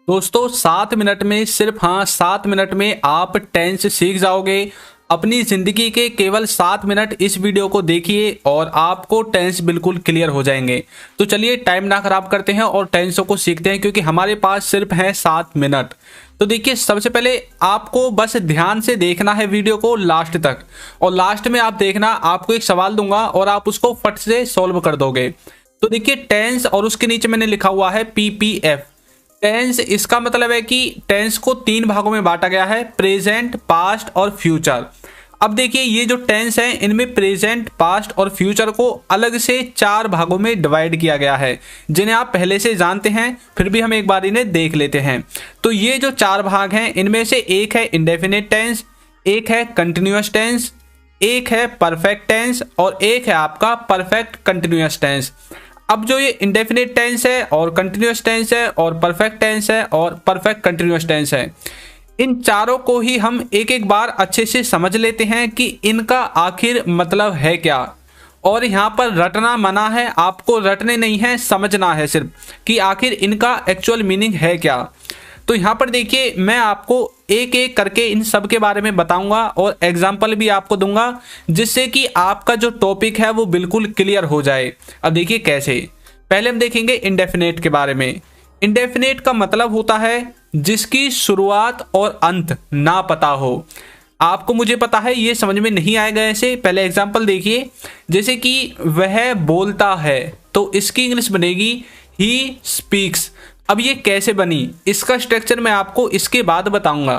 दोस्तों 7 मिनट में सिर्फ 7 मिनट में आप टेंस सीख जाओगे। अपनी जिंदगी के केवल 7 मिनट इस वीडियो को देखिए और आपको टेंस बिल्कुल क्लियर हो जाएंगे। तो चलिए टाइम ना खराब करते हैं और टेंसों को सीखते हैं, क्योंकि हमारे पास सिर्फ है 7 मिनट। तो देखिए, सबसे पहले आपको बस ध्यान से देखना है वीडियो को लास्ट तक, और लास्ट में आप देखना, आपको एक सवाल दूंगा और आप उसको फट से सॉल्व कर दोगे। तो देखिए, टेंस और उसके नीचे मैंने लिखा हुआ है PPF। टेंस, इसका मतलब है कि टेंस को 3 भागों में बांटा गया है, प्रेजेंट, पास्ट और फ्यूचर। अब देखिए, ये जो टेंस है इनमें प्रेजेंट, पास्ट और फ्यूचर को अलग से 4 भागों में डिवाइड किया गया है, जिन्हें आप पहले से जानते हैं, फिर भी हम एक बार इन्हें देख लेते हैं। तो ये जो 4 भाग हैं, इनमें से एक है इंडेफिनिट टेंस, एक है कंटिन्यूअस टेंस, एक है परफेक्ट टेंस और एक है आपका परफेक्ट कंटिन्यूअस टेंस। अब जो ये इंडेफिनिट टेंस है और कंटिन्यूअस टेंस है और परफेक्ट टेंस है और परफेक्ट कंटिन्यूअस टेंस है, इन चारों को ही हम एक एक बार अच्छे से समझ लेते हैं कि इनका आखिर मतलब है क्या। और यहाँ पर रटना मना है, आपको रटने नहीं है, समझना है सिर्फ कि आखिर इनका एक्चुअल मीनिंग है क्या। तो यहाँ पर देखिए, मैं आपको एक एक करके इन सब के बारे में बताऊंगा और एग्जाम्पल भी आपको दूंगा, जिससे कि आपका जो टॉपिक है वो बिल्कुल क्लियर हो जाए। अब देखिए कैसे। पहले हम देखेंगे इंडेफिनेट के बारे में। इंडेफिनेट का मतलब होता है जिसकी शुरुआत और अंत ना पता हो। आपको मुझे पता है ये समझ में नहीं आएगा ऐसे। पहले एग्जाम्पल देखिए, जैसे कि वह बोलता है, तो इसकी इंग्लिश बनेगी ही स्पीक्स। अब ये कैसे बनी, इसका स्ट्रक्चर मैं आपको इसके बाद बताऊंगा,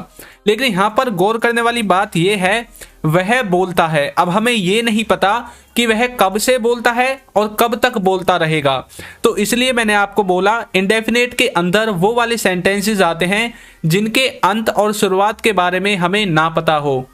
लेकिन यहाँ पर गौर करने वाली बात यह है, वह बोलता है। अब हमें ये नहीं पता कि वह कब से बोलता है और कब तक बोलता रहेगा, तो इसलिए मैंने आपको बोला इंडेफिनेट के अंदर वो वाले सेंटेंसेस आते हैं जिनके अंत और शुरुआत के बारे में हमें ना पता हो।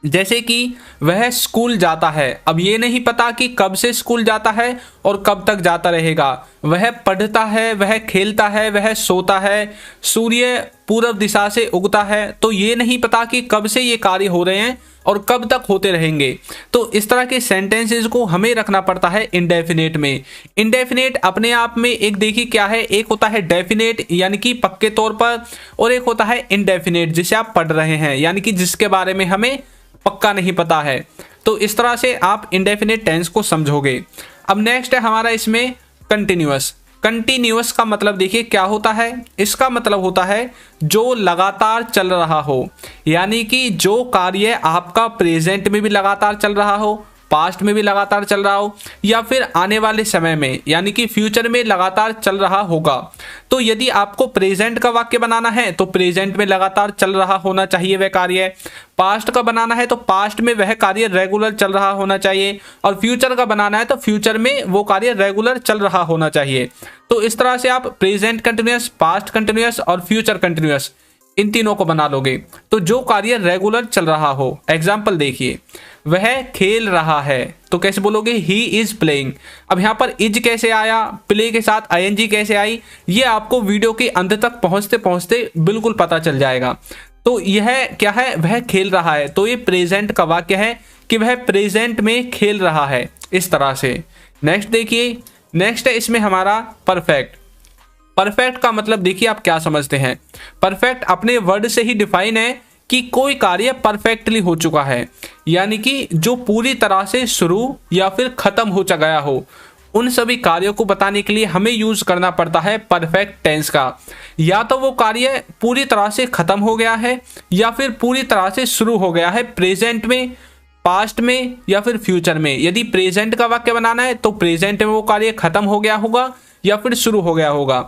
जैसे कि वह स्कूल जाता है, अब ये नहीं पता कि कब से स्कूल जाता है और कब तक जाता रहेगा। वह पढ़ता है, वह खेलता है, वह सोता है, सूर्य पूर्व दिशा से उगता है, तो ये नहीं पता कि कब से ये कार्य हो रहे हैं और कब तक होते रहेंगे। तो इस तरह के सेंटेंसेस को हमें रखना पड़ता है इंडेफिनेट में। इंडेफिनेट अपने आप में एक देखिए क्या है, एक होता है डेफिनेट यानी कि पक्के तौर पर, और एक होता है इनडेफिनेट जिसे आप पढ़ रहे हैं, यानी कि जिसके बारे में हमें पक्का नहीं पता है। तो इस तरह से आप इंडेफिनिट टेंस को समझोगे। अब नेक्स्ट है हमारा इसमें कंटिन्यूअस। कंटिन्यूअस का मतलब देखिए क्या होता है, इसका मतलब होता है जो लगातार चल रहा हो, यानी कि जो कार्य आपका प्रेजेंट में भी लगातार चल रहा हो, पास्ट में भी लगातार चल रहा हो, या फिर आने वाले समय में यानी कि फ्यूचर में लगातार चल रहा होगा। तो यदि आपको प्रेजेंट का वाक्य बनाना है तो प्रेजेंट में लगातार चल रहा होना चाहिए वह कार्य, पास्ट का बनाना है तो पास्ट में वह कार्य रेगुलर चल रहा होना चाहिए, और फ्यूचर का बनाना है तो फ्यूचर में वो कार्य रेगुलर चल रहा होना चाहिए। तो इस तरह से आप प्रेजेंट कंटिन्यूअस, पास्ट कंटिन्यूअस और फ्यूचर कंटिन्यूअस इन तीनों को बना लोगे। तो जो कार्य रेगुलर चल रहा हो, एग्जाम्पल देखिए, वह खेल रहा है, तो कैसे बोलोगे, ही इज प्लेइंग। अब यहाँ पर इज कैसे आया, प्ले के साथ ING कैसे आई, ये आपको वीडियो के अंत तक पहुंचते पहुंचते बिल्कुल पता चल जाएगा। तो यह क्या है, वह खेल रहा है, तो ये प्रेजेंट का वाक्य है कि वह प्रेजेंट में खेल रहा है, इस तरह से। नेक्स्ट देखिए, नेक्स्ट है इसमें हमारा परफेक्ट। परफेक्ट का मतलब देखिए आप क्या समझते हैं। परफेक्ट अपने वर्ड से ही डिफाइन है कि कोई कार्य परफेक्टली हो चुका है, यानी कि जो पूरी तरह से शुरू या फिर खत्म हो गया हो। उन सभी कार्यों को बताने के लिए हमें यूज करना पड़ता है परफेक्ट टेंस का। या तो वो कार्य पूरी तरह से खत्म हो गया है या फिर पूरी तरह से शुरू हो गया है, प्रेजेंट में, पास्ट में या फिर फ्यूचर में। यदि प्रेजेंट का वाक्य बनाना है तो प्रेजेंट में वो कार्य खत्म हो गया होगा या फिर शुरू हो गया होगा।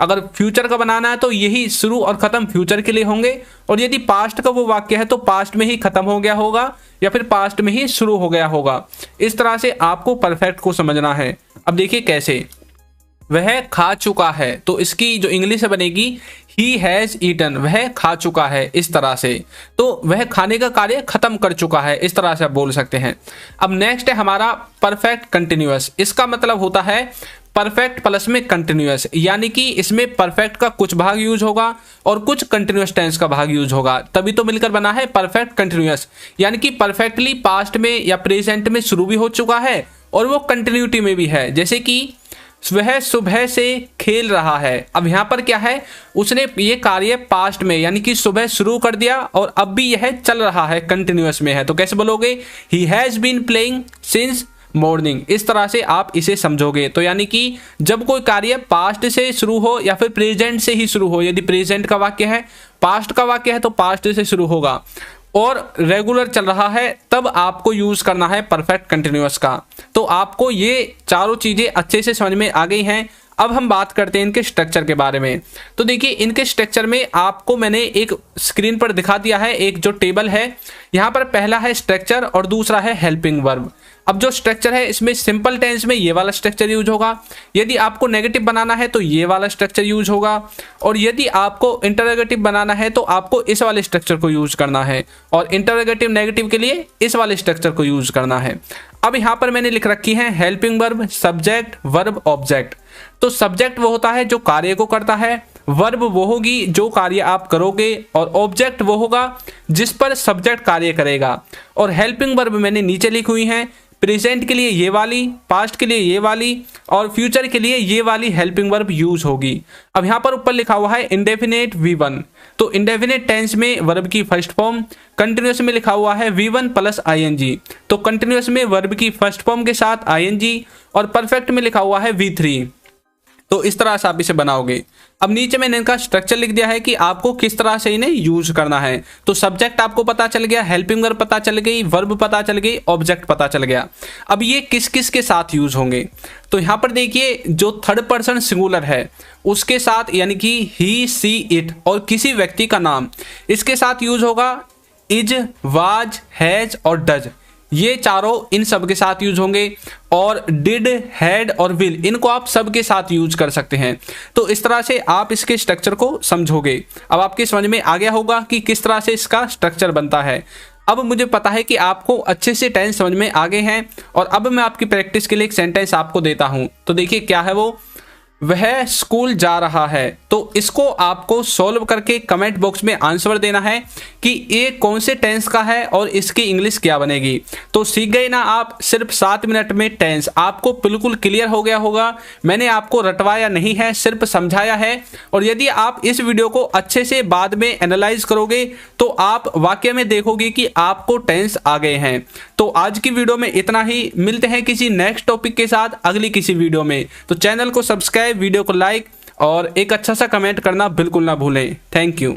अगर फ्यूचर का बनाना है तो यही शुरू और खत्म फ्यूचर के लिए होंगे, और यदि पास्ट का वो वाक्य है तो पास्ट में ही खत्म हो गया होगा या फिर पास्ट में ही शुरू हो गया होगा। इस तरह से आपको परफेक्ट को समझना है। अब देखिए कैसे, वह खा चुका है, तो इसकी जो इंग्लिश बनेगी ही हैज ईटन, वह खा चुका है, इस तरह से। तो वह खाने का कार्य खत्म कर चुका है, इस तरह से आप बोल सकते हैं। अब नेक्स्ट है हमारा परफेक्ट कंटिन्यूअस। इसका मतलब होता है परफेक्ट प्लस में कंटिन्यूअस, यानी कि इसमें परफेक्ट का कुछ भाग यूज होगा और कुछ कंटिन्यूअस टेंस का भाग यूज होगा, तभी तो मिलकर बना है परफेक्ट कंटिन्यूअस। यानी कि परफेक्टली पास्ट में या प्रेजेंट में शुरू भी हो चुका है और वो कंटिन्यूटी में भी है। जैसे कि वह सुबह से खेल रहा है। अब यहाँ पर क्या है, उसने ये कार्य पास्ट में यानी कि सुबह शुरू कर दिया और अब भी यह चल रहा है, कंटिन्यूअस में है। तो कैसे बोलोगे, he has been playing since morning. इस तरह से आप इसे समझोगे। तो यानी कि जब कोई कार्य पास्ट से शुरू हो या फिर प्रेजेंट से ही शुरू हो, यदि प्रेजेंट का वाक्य है, पास्ट का वाक्य है तो पास्ट से शुरू होगा और रेगुलर चल रहा है, तब आपको यूज करना है परफेक्ट कंटिन्यूअस का। तो आपको ये चारों चीजें अच्छे से समझ में आ गई हैं। अब हम बात करते हैं इनके स्ट्रक्चर के बारे में। तो देखिए, इनके स्ट्रक्चर में आपको मैंने एक स्क्रीन पर दिखा दिया है, एक जो टेबल है यहाँ पर, पहला है स्ट्रक्चर और दूसरा है हेल्पिंग वर्ब। अब जो स्ट्रक्चर है इसमें सिंपल टेंस में ये वाला स्ट्रक्चर यूज होगा, यदि आपको नेगेटिव बनाना है तो ये वाला स्ट्रक्चर यूज होगा, और यदि आपको इंटरोगेटिव बनाना है तो आपको इस वाले स्ट्रक्चर को यूज करना है, और इंटरोगेटिव नेगेटिव के लिए इस वाले स्ट्रक्चर को यूज करना है। अब यहाँ पर मैंने लिख रखी है helping verb, subject, verb, object. तो सब्जेक्ट वो होता है जो कार्य को करता है, वर्ब वो होगी जो कार्य आप करोगे, और ऑब्जेक्ट वो होगा जिस पर सब्जेक्ट कार्य करेगा। और हेल्पिंग वर्ब मैंने नीचे लिखी हुई है, प्रेजेंट के लिए ये वाली, पास्ट के लिए ये वाली, और फ्यूचर के लिए ये वाली हेल्पिंग वर्ब यूज होगी। अब यहाँ पर ऊपर लिखा हुआ है इंडेफिनेट V1, तो इंडेफिनेट टेंस में वर्ब की फर्स्ट फॉर्म, कंटिन्यूअस में लिखा हुआ है V1 प्लस ing, तो कंटिन्यूअस में वर्ब की फर्स्ट फॉर्म के साथ ing, और परफेक्ट में लिखा हुआ है V3। तो इस तरह से आप इसे बनाओगे। अब नीचे मैंने इनका स्ट्रक्चर लिख दिया है कि आपको किस तरह से इन्हें यूज करना है। तो सब्जेक्ट आपको पता चल गया, हेल्पिंग वर्ब पता चल गई, वर्ब पता चल गई, ऑब्जेक्ट पता चल गया। अब ये किस किस के साथ यूज होंगे, तो यहाँ पर देखिए, जो थर्ड पर्सन सिंगुलर है उसके साथ, यानी कि ही, सी, इट, और किसी व्यक्ति का नाम, इसके साथ यूज होगा इज, वाज, हैज और डज। ये चारों इन सब के साथ यूज होंगे। और डिड, हैड और विल, इनको आप सब के साथ यूज कर सकते हैं। तो इस तरह से आप इसके स्ट्रक्चर को समझोगे। अब आपके समझ में आ गया होगा कि किस तरह से इसका स्ट्रक्चर बनता है। अब मुझे पता है कि आपको अच्छे से टेंस समझ में आ गए हैं, और अब मैं आपकी प्रैक्टिस के लिए एक सेंटेंस आपको देता हूं। तो देखिए क्या है वो, वह स्कूल जा रहा है। तो इसको आपको सॉल्व करके कमेंट बॉक्स में आंसर देना है कि ये कौन से टेंस का है और इसकी इंग्लिश क्या बनेगी। तो सीख गए ना आप, सिर्फ 7 मिनट में टेंस आपको बिल्कुल क्लियर हो गया होगा। मैंने आपको रटवाया नहीं है, सिर्फ समझाया है। और यदि आप इस वीडियो को अच्छे से बाद में एनालाइज करोगे तो आप वाकई में देखोगे कि आपको टेंस आ गए हैं। तो आज की वीडियो में इतना ही, मिलते हैं किसी नेक्स्ट टॉपिक के साथ अगली किसी वीडियो में। तो चैनल को सब्सक्राइब, वीडियो को लाइक और एक अच्छा सा कमेंट करना बिल्कुल ना भूलें। Thank you.